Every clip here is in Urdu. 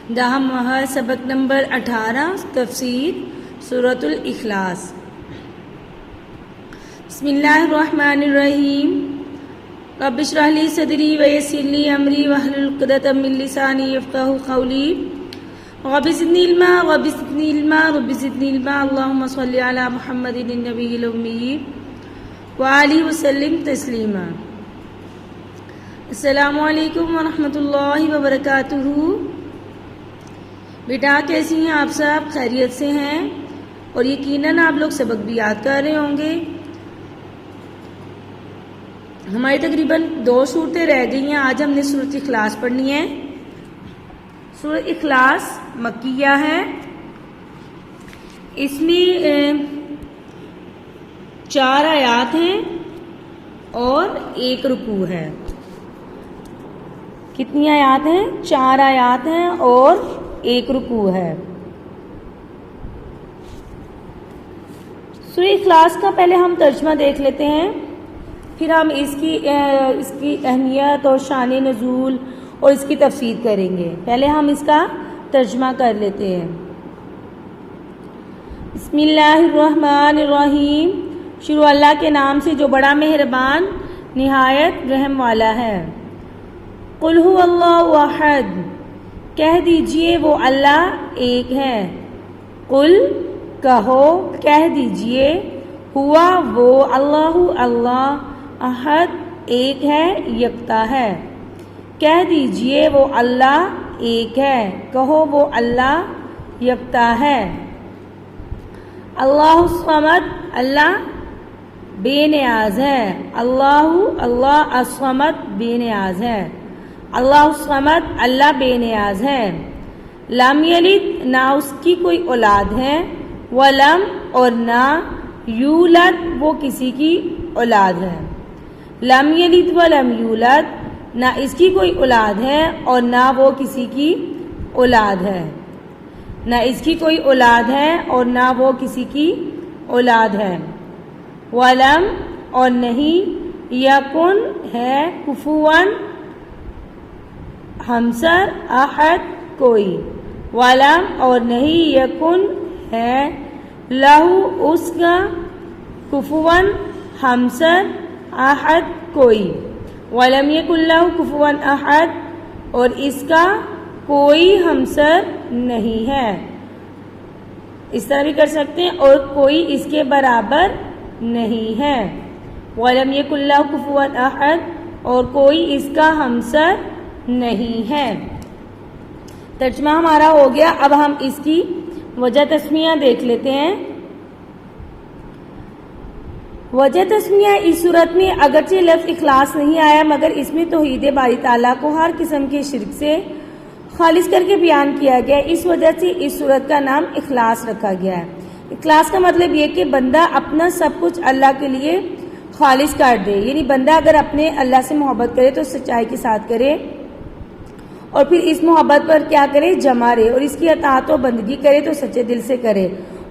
داہم محل سبق نمبر 18 تفسیر سورۃ الاخلاص۔ بسم اللہ الرحمن الرحیم۔ رب اشرح لی صدری ویسر لی امری واحلل عقدۃ من لسانی یفقہوا قولی۔ رب زدنی علما اللہم صل علی محمد النبی الامی وآلہ وسلم تسلیما۔ السلام علیکم ورحمۃ اللہ وبرکاتہ۔ بیٹا کیسی ہیں آپ سب؟ خیریت سے ہیں؟ اور یقیناً آپ لوگ سبق بھی یاد کر رہے ہوں گے۔ ہماری تقریباً 2 صورتیں رہ گئی ہیں۔ آج ہم نے سورۃ اخلاص پڑھنی ہے۔ سورۃ اخلاص مکیہ ہے۔ اس میں 4 آیات ہیں اور 1 رکوع ہے۔ کتنی آیات ہیں؟ 4 آیات ہیں اور 1 رکوع ہے۔ سورۃ اخلاص کا پہلے ہم ترجمہ دیکھ لیتے ہیں، پھر ہم اس کی اہمیت اور شان نزول اور اس کی تفسیر کریں گے۔ پہلے ہم اس کا ترجمہ کر لیتے ہیں۔ بسم اللہ الرحمن الرحیم۔ شروع اللہ کے نام سے جو بڑا مہربان نہایت رحم والا ہے۔ قل هو اللہ احد، کہہ دیجئے وہ اللہ ایک ہے۔ قل کہو، کہہ دیجئے، ہوا وہ اللہ اللہ احد ایک ہے، یکتا ہے۔ کہہ دیجئے وہ اللہ ایک ہے، کہو وہ اللہ یکتا ہے۔ اللہ الصمد، اللہ بے نیاز ہے۔ اللہ الصمد بے نیاز ہے۔ اللہ الصمد، اللہ بے نیاز ہے۔ لم یلد، نہ اس کی کوئی اولاد ہے، ولم، اور نہ یولد، وہ کسی کی اولاد ہے۔ لم یلد ولم یولد، نہ اس کی کوئی اولاد ہے اور نہ وہ کسی کی اولاد ہے۔ نہ اس کی کوئی اولاد ہے اور نہ وہ کسی کی اولاد ہے۔ ولم، اور نہیں، یکن، ہے، کفواً، ہمسر، احد، کوئی۔ ولم، اور نہیں، یکن، ہے، لہو، اس کا، کفواً، ہمسر، احد، کوئی۔ ولم یکن لہو کفواً احد، اور اس کا کوئی ہمسر نہیں ہے۔ اس طرح بھی کر سکتے ہیں، اور کوئی اس کے برابر نہیں ہے۔ ولم یکن لہو کفواً احد، اور کوئی اس کا ہمسر نہیں ہے۔ ترجمہ ہمارا ہو گیا۔ اب ہم اس کی وجہ تسمیہ دیکھ لیتے ہیں۔ وجہ تسمیہ اس صورت میں اگرچہ لفظ اخلاص نہیں آیا، مگر اس میں توحید باری تعالیٰ کو ہر قسم کے شرک سے خالص کر کے بیان کیا گیا ہے۔ اس وجہ سے اس صورت کا نام اخلاص رکھا گیا ہے۔ اخلاص کا مطلب یہ کہ بندہ اپنا سب کچھ اللہ کے لیے خالص کر دے، یعنی بندہ اگر اپنے اللہ سے محبت کرے تو سچائی کے ساتھ کرے، اور پھر اس محبت پر کیا کرے؟ جمع رہے، اور اس کی اطاعت و بندگی کرے تو سچے دل سے کرے،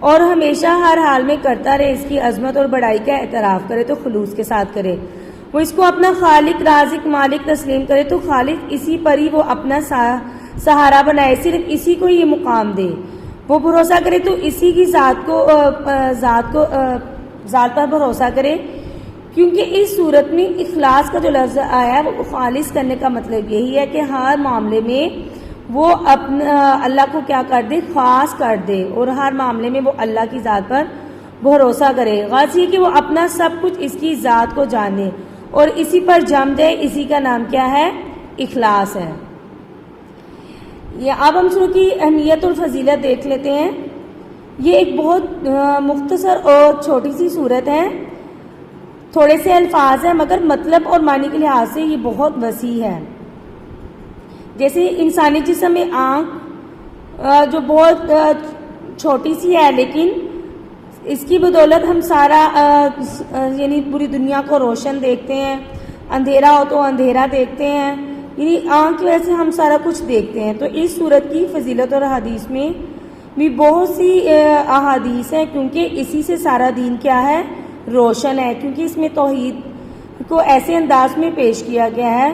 اور ہمیشہ ہر حال میں کرتا رہے، اس کی عظمت اور بڑائی کا اعتراف کرے تو خلوص کے ساتھ کرے۔ وہ اس کو اپنا خالق، رازق، مالک تسلیم کرے تو خالق اسی پر ہی وہ اپنا سہارا بنائے، صرف اسی کو یہ مقام دے۔ وہ بھروسہ کرے تو اسی کی ذات پر بھروسہ کرے، کیونکہ اس صورت میں اخلاص کا جو لفظ آیا ہے وہ خالص کرنے کا مطلب یہی ہے کہ ہر معاملے میں وہ اپنا اللہ کو کیا کر دے؟ خاص کر دے، اور ہر معاملے میں وہ اللہ کی ذات پر بھروسہ کرے۔ غرض یہ کہ وہ اپنا سب کچھ اس کی ذات کو جانے اور اسی پر جم دے۔ اسی کا نام کیا ہے؟ اخلاص ہے۔ اب ہم سورۃ کی اہمیت اور فضیلت دیکھ لیتے ہیں۔ یہ ایک بہت مختصر اور چھوٹی سی سورت ہے، تھوڑے سے الفاظ ہیں، مگر مطلب اور معنی کے لحاظ سے یہ بہت وسیع ہے۔ جیسے انسانی جسم میں آنکھ جو بہت چھوٹی سی ہے، لیکن اس کی بدولت ہم سارا یعنی پوری دنیا کو روشن دیکھتے ہیں، اندھیرا ہو تو اندھیرا دیکھتے ہیں، یعنی آنکھ کی وجہ سے ہم سارا کچھ دیکھتے ہیں۔ تو اس صورت کی فضیلت اور حدیث میں بھی بہت سی احادیث ہیں، کیونکہ اسی سے سارا دین کیا ہے؟ روشن ہے، کیونکہ اس میں توحید کو ایسے انداز میں پیش کیا گیا ہے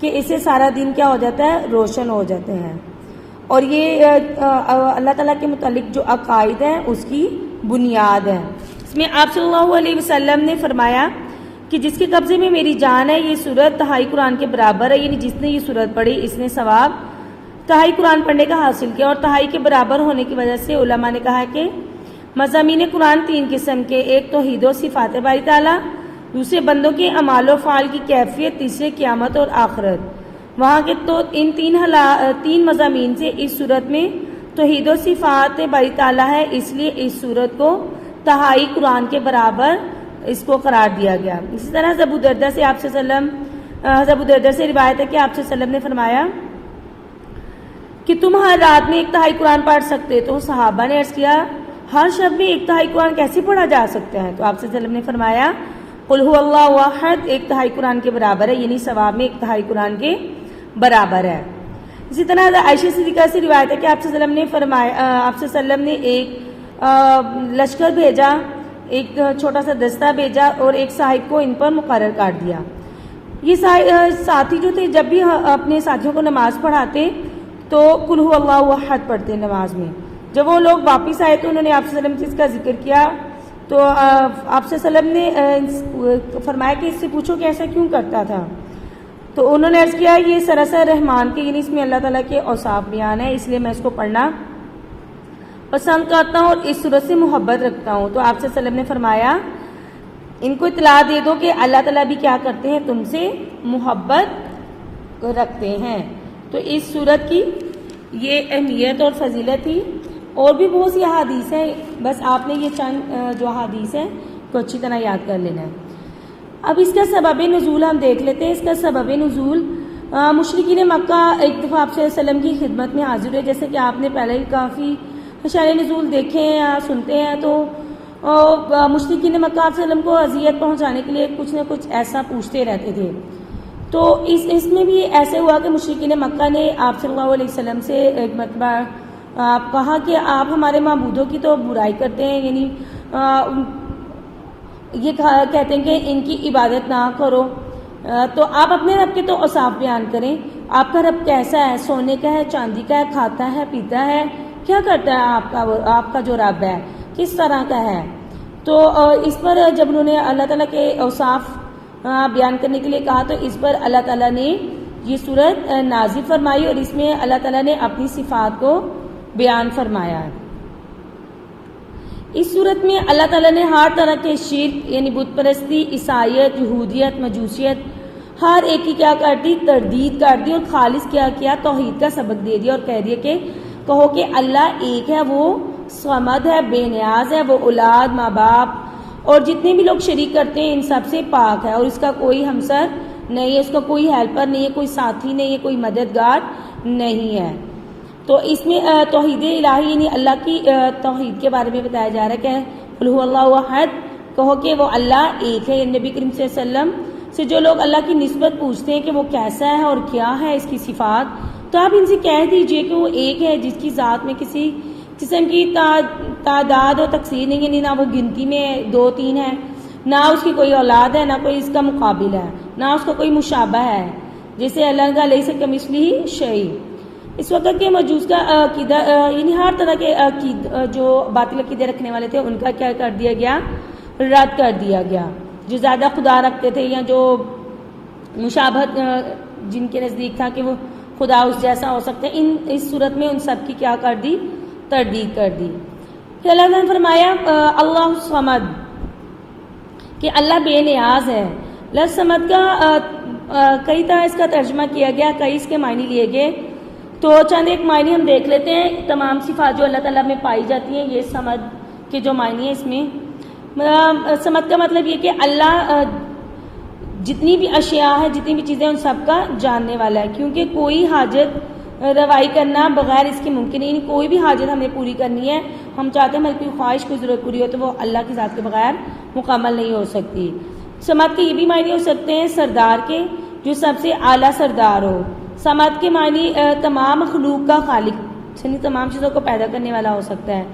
کہ اس سے سارا دن کیا ہو جاتا ہے؟ روشن ہو جاتے ہیں۔ اور یہ اللہ تعالیٰ کے متعلق جو عقائد ہیں اس کی بنیاد ہے۔ اس میں آپ صلی اللہ علیہ وسلم نے فرمایا کہ جس کے قبضے میں میری جان ہے یہ سورت تہائی قرآن کے برابر ہے، یعنی جس نے یہ سورت پڑھی اس نے ثواب تہائی قرآن پڑھنے کا حاصل کیا، اور تہائی کے برابر ہونے کی وجہ سے علماء نے کہا کہ مضامین قرآن تین قسم کے، ایک توحید و صفات باری تعالیٰ، دوسرے بندوں کے اعمال و فعال کی کیفیت، تیسرے قیامت اور آخرت۔ وہاں کے تو ان تین مضامین سے اس صورت میں توحید و صفات باری تعالیٰ ہے، اس لیے اس صورت کو تہائی قرآن کے برابر اس کو قرار دیا گیا۔ اسی طرح ابو دردہ سے آپ سے روایت ہے کہ آپ سے وسلم نے فرمایا کہ تم ہر رات میں ایک تہائی قرآن پڑھ سکتے، تو صحابہ نے عرض کیا ہر شب میں ایک تہائی قرآن کیسے پڑھا جا سکتا ہے؟ تو آپ سے وسلم نے فرمایا قل هو اللہ احد ایک تہائی قرآن کے برابر ہے، یعنی ثواب میں ایک تہائی قرآن کے برابر ہے۔ اسی طرح عائشہ صدیقہ سے روایت ہے کہ آپ سے وسلم نے فرمایا آپ سے وسلم نے ایک لشکر بھیجا، ایک چھوٹا سا دستہ بھیجا اور ایک صاحب کو ان پر مقرر کر دیا۔ یہ ساتھی جو تھے جب بھی اپنے ساتھیوں کو نماز پڑھاتے تو قل هو اللہ احد پڑھتے نماز میں۔ جب وہ لوگ واپس آئے تو انہوں نے آپ سے وسلم سے اس کا ذکر کیا، تو آپ سے وسلم نے فرمایا کہ اس سے پوچھو کہ ایسا کیوں کرتا تھا؟ تو انہوں نے عرض کیا یہ سراسر رحمان کے، یعنی اس میں اللہ تعالیٰ کے اوصاف بیان ہے، اس لیے میں اس کو پڑھنا پسند کرتا ہوں اور اس صورت سے محبت رکھتا ہوں۔ تو آپ سے وسلم نے فرمایا ان کو اطلاع دے دو کہ اللہ تعالیٰ بھی کیا کرتے ہیں، تم سے محبت رکھتے ہیں۔ تو اس صورت کی یہ اہمیت اور فضیلت تھی، اور بھی بہت سی احادیث ہیں، بس آپ نے یہ چند جو احادیث ہیں کو اچھی طرح یاد کر لینا ہے۔ اب اس کا سبب نزول ہم دیکھ لیتے ہیں۔ اس کا سبب نزول مشرکین مکہ ایک دفعہ آپ صلی اللہ علیہ وسلم کی خدمت میں حاضر ہوئے، جیسے کہ آپ نے پہلے کافی شان نزول دیکھے ہیں یا سنتے ہیں، تو مشرکین مکہ آپ صلی اللہ علیہ وسلم کو اذیت پہنچانے کے لیے کچھ نہ کچھ ایسا پوچھتے رہتے تھے۔ تو اس میں بھی ایسے ہوا کہ مشرکین مکہ نے آپ صلی اللہ علیہ وسلم سے ایک مرتبہ کہا کہ آپ ہمارے معبودوں کی تو برائی کرتے ہیں، یعنی یہ کہتے ہیں کہ ان کی عبادت نہ کرو، تو آپ اپنے رب کے تو اوصاف بیان کریں۔ آپ کا رب کیسا ہے؟ سونے کا ہے، چاندی کا ہے، کھاتا ہے، پیتا ہے، کیا کرتا ہے آپ کا جو رب ہے کس طرح کا ہے؟ تو اس پر جب انہوں نے اللہ تعالیٰ کے اوصاف بیان کرنے کے لیے کہا تو اس پر اللہ تعالیٰ نے یہ صورت نازل فرمائی، اور اس میں اللہ تعالیٰ نے اپنی صفات کو بیان فرمایا ہے۔ اس صورت میں اللہ تعالیٰ نے ہر طرح کے شرک یعنی بت پرستی، عیسائیت، یہودیت، مجوسیت، ہر ایک کی کیا کر دی؟ تردید کر دی، اور خالص کیا کیا؟ توحید کا سبق دے دیا، اور کہہ دیا کہ کہو کہ اللہ ایک ہے، وہ صمد ہے، بے نیاز ہے، وہ اولاد، ماں باپ اور جتنے بھی لوگ شریک کرتے ہیں ان سب سے پاک ہے، اور اس کا کوئی ہمسر نہیں ہے، اس کا کوئی ہیلپر نہیں ہے، کوئی ساتھی نہیں ہے، کوئی مددگار نہیں ہے۔ تو اس میں توحید الہی یعنی اللہ کی توحید کے بارے میں بتایا جا رہا ہے کہ قل هو اللہ احد، کہو کہ وہ اللہ ایک ہے۔ نبی کریم صلی اللہ علیہ وسلم سے جو لوگ اللہ کی نسبت پوچھتے ہیں کہ وہ کیسا ہے اور کیا ہے اس کی صفات، تو آپ ان سے کہہ دیجئے کہ وہ ایک ہے جس کی ذات میں کسی قسم کی تعداد اور تقسیر نہیں ہے، نہ وہ گنتی میں 2-3 ہے، نہ اس کی کوئی اولاد ہے، نہ کوئی اس کا مقابل ہے، نہ اس کا کوئی مشابہ ہے، جیسے اللہ کا لیس کمثلہ شیء۔ اس وقت کے مجوس کا عقیدہ یعنی ہر طرح کے جو باطل عقیدے رکھنے والے تھے ان کا کیا کر دیا گیا؟ رد کر دیا گیا۔ جو زیادہ خدا رکھتے تھے یا جو مشابہت جن کے نزدیک تھا کہ وہ خدا اس جیسا ہو سکتا ہے، اس صورت میں ان سب کی کیا کر دی؟ تردید کر دی۔ پھر اللہ نے فرمایا اللہ صمد، کہ اللہ بے نیاز ہے۔ لفظ صمد کا کئی طرح اس کا ترجمہ کیا گیا، کئی اس کے معنی لیے گئے، تو چند ایک معنی ہم دیکھ لیتے ہیں۔ تمام صفات جو اللہ تعالیٰ میں پائی جاتی ہیں یہ صمد کے جو معنی ہیں اس میں صمد کا مطلب یہ کہ اللہ جتنی بھی اشیاء ہیں، جتنی بھی چیزیں ان سب کا جاننے والا ہے، کیونکہ کوئی حاجت روائی کرنا بغیر اس کی ممکن نہیں، کوئی بھی حاجت ہمیں پوری کرنی ہے، ہم چاہتے ہیں ہماری کوئی خواہش، کوئی ضرورت پوری ہو تو وہ اللہ کی ذات کے بغیر مکمل نہیں ہو سکتی۔ صمد کے یہ بھی معنی ہو سکتے ہیں سردار کے، جو سب سے اعلیٰ سردار ہو۔ صمد کے معنی تمام مخلوق کا خالق، یعنی تمام چیزوں کو پیدا کرنے والا ہو سکتا ہے۔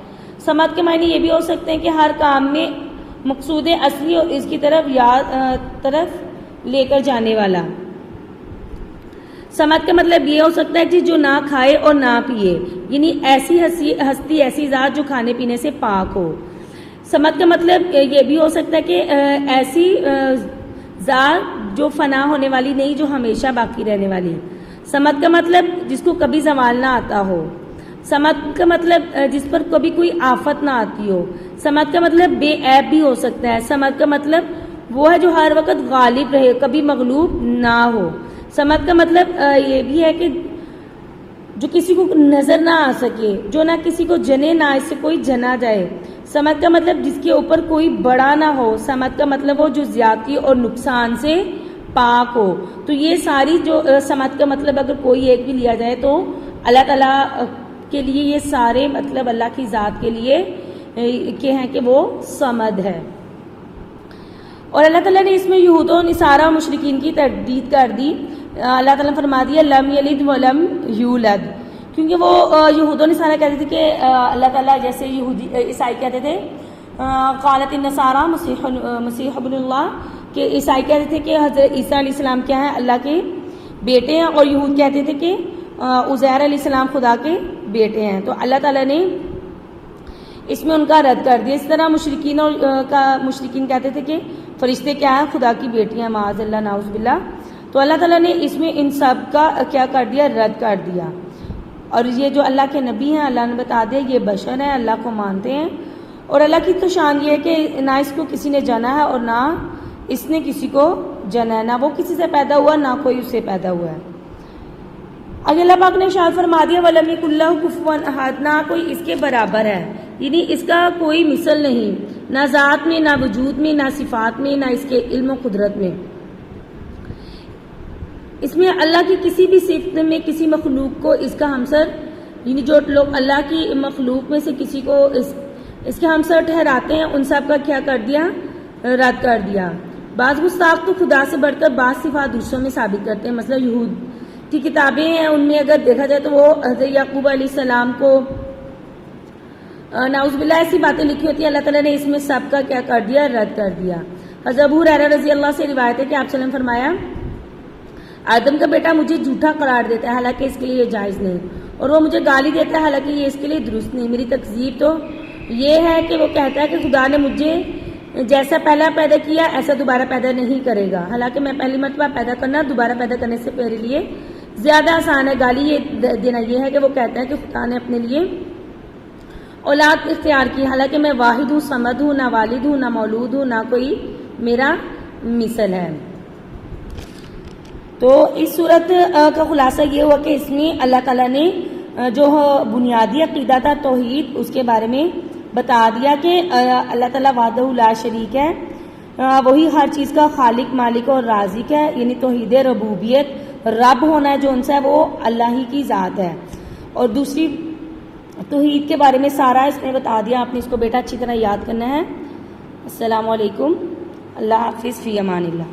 صمد کے معنی یہ بھی ہو سکتے ہیں کہ ہر کام میں مقصود اصلی اور اس کی طرف لے کر جانے والا۔ سمد کا مطلب یہ ہو سکتا ہے کہ جو نہ کھائے اور نہ پیے، یعنی ایسی ہستی ایسی ذات جو کھانے پینے سے پاک ہو۔ سمد کا مطلب یہ بھی ہو سکتا ہے کہ ایسی ذات جو فنا ہونے والی نہیں، جو ہمیشہ باقی رہنے والی۔ سمد کا مطلب جس کو کبھی زوال نہ آتا ہو۔ سمد کا مطلب جس پر کبھی کوئی آفت نہ آتی ہو۔ سمد کا مطلب بے عیب بھی ہو سکتا ہے۔ سمد کا مطلب وہ ہے جو ہر وقت غالب رہے، کبھی مغلوب نہ ہو۔ سمد کا مطلب یہ بھی ہے کہ جو کسی کو نظر نہ آ سکے، جو نہ کسی کو جنے نہ اس سے کوئی جنا جائے۔ سمد کا مطلب جس کے اوپر کوئی بڑا نہ ہو۔ سمد کا مطلب وہ جو زیادتی اور نقصان سے پاک ہو۔ تو یہ ساری جو سمد کا مطلب اگر کوئی ایک بھی لیا جائے تو اللہ تعالیٰ کے لیے یہ سارے مطلب اللہ کی ذات کے لیے کہ ہیں کہ وہ سمد ہے۔ اور اللہ تعالیٰ نے اس میں یہود و نصارہ و مشرکین کی تردید کر دی۔ اللہ تعالیٰ نے فرما دیا لم یلد ولم یولد، کیونکہ وہ یہود و نصارہ کہتے تھے کہ اللہ تعالیٰ جیسے یہودی عیسائی کہتے تھے قالت النصارى مسیح ابن اللہ، کہ عیسائی کہتے تھے کہ حضرت عیسیٰ علیہ السلام کیا ہے اللہ کے بیٹے ہیں، اور یہود کہتے تھے کہ عزیر علیہ السلام خدا کے بیٹے ہیں۔ تو اللہ تعالیٰ نے اس میں ان کا رد کر دیا۔ اس طرح مشرکین کہتے تھے کہ فرشتے کیا ہیں، خدا کی بیٹیاں، معاذ اللہ نعوذ باللہ۔ تو اللہ تعالیٰ نے اس میں ان سب کا کیا کر دیا، رد کر دیا۔ اور یہ جو اللہ کے نبی ہیں اللہ نے بتا دیا یہ بشر ہیں، اللہ کو مانتے ہیں، اور اللہ کی تو شان یہ ہے کہ نہ اس کو کسی نے جنا ہے اور نہ اس نے کسی کو جنا ہے، نہ وہ کسی سے پیدا ہوا نہ کوئی اس سے پیدا ہوا ہے۔ اگر اللہ پاک نے ارشاد فرما دیا وَلَمْ يَكُن لَّهُ كُفُوًا أَحَدٌ، نہ کوئی اس کے برابر ہے، یعنی اس کا کوئی مثل نہیں، نہ ذات میں، نہ وجود میں، نہ صفات میں، نہ اس کے علم و قدرت میں۔ اس میں اللہ کی کسی بھی صفت میں کسی مخلوق کو اس کا ہمسر، یعنی جو لوگ اللہ کی مخلوق میں سے کسی کو اس کے ہمسر ٹھہراتے ہیں ان سب کا کیا کر دیا، رد کر دیا۔ بعض گستاخ تو خدا سے بڑھ کر بعض صفات دوسروں میں ثابت کرتے ہیں، مثلا یہود کی کتابیں ہیں ان میں اگر دیکھا جائے تو وہ حضرت یعقوب علیہ السلام کو نعوذ باللہ ایسی باتیں لکھی ہوتی ہیں، اللہ تعالیٰ نے اس میں سب کا کیا کر دیا، رد کر دیا۔ حضرت ابو ہریرہ رضی اللہ سے روایت ہے کہ آپ صلی اللہ علیہ وسلم نے فرمایا آدم کا بیٹا مجھے جھوٹا قرار دیتا ہے حالانکہ اس کے لیے یہ جائز نہیں، اور وہ مجھے گالی دیتا ہے حالانکہ یہ اس کے لیے درست نہیں۔ میری تکذیب تو یہ ہے کہ وہ کہتا ہے کہ خدا نے مجھے جیسا پہلا پیدا کیا ایسا دوبارہ پیدا نہیں کرے گا، حالانکہ میں پہلی مرتبہ پیدا کرنا دوبارہ پیدا کرنے سے میرے لیے زیادہ آسان ہے۔ گالی یہ دینا یہ ہے کہ وہ کہتا ہے کہ خدا نے اپنے لیے اولاد اختیار کی، حالانکہ میں واحد ہوں، صمد ہوں، نہ والد ہوں، نہ مولود ہوں، نہ کوئی میرا مثل ہے۔ تو اس صورت کا خلاصہ یہ ہوا کہ اس میں اللہ تعالیٰ نے جو بنیادی عقیدہ تھا توحید اس کے بارے میں بتا دیا کہ اللہ تعالیٰ وحدہ لا شریک ہے، وہی ہر چیز کا خالق مالک اور رازق ہے، یعنی توحید ربوبیت، رب ہونا ہے جو ان سے ہے وہ اللہ ہی کی ذات ہے۔ اور دوسری توحید کے بارے میں سارا اس نے بتا دیا، آپ نے اس کو بیٹا اچھی طرح یاد کرنا ہے۔ السلام علیکم، اللہ حافظ، فی امان اللہ۔